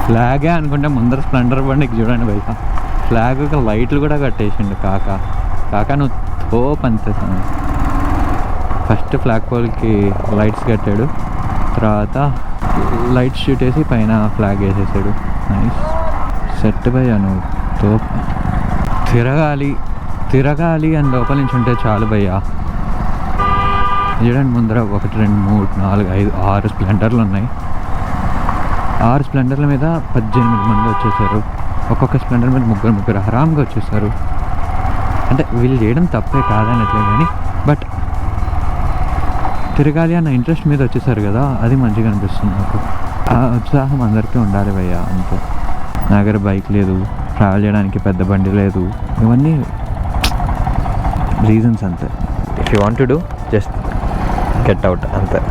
ఫ్లాగే అనుకుంటే ముందర స్ప్లెండర్ బండికి చూడండి బయట ఫ్లాగ్ లైట్లు కూడా కట్టేసిండు కాకా నువ్వు పంచేసాను. ఫస్ట్ ఫ్లాగ్ పోల్కి లైట్స్ కట్టాడు, తర్వాత లైట్ షూట్ వేసి పైన ఫ్లాగ్ వేసేసాడు. నైస్ సెట్ భయ్యా నువ్వు తోపు. తిరగాలి అని లోపల నుంచి ఉంటే చాలు భయ్యా. చూడండి ముందర 1 2 3 4 5 6 స్ప్లెండర్లు ఉన్నాయి. 6 స్ప్లెండర్ల మీద 18 మంది వచ్చేసారు. ఒక్కొక్క స్ప్లెండర్ మీద ముగ్గురు హరామ్గా వచ్చేసారు. అంటే వీళ్ళు చేయడం తప్పే కాదనట్లే కానీ, బట్ తిరగాలి అన్న ఇంట్రెస్ట్ మీద వచ్చేసారు కదా, అది మంచిగా అనిపిస్తుంది నాకు. ఆ ఉత్సాహం అందరికీ ఉండాలి భయ్యా. అంతే, నా దగ్గర బైక్ లేదు, ట్రావెల్ చేయడానికి పెద్ద బండి లేదు, ఇవన్నీ రీజన్స్ అంతే. If you want to do just get out అంతే.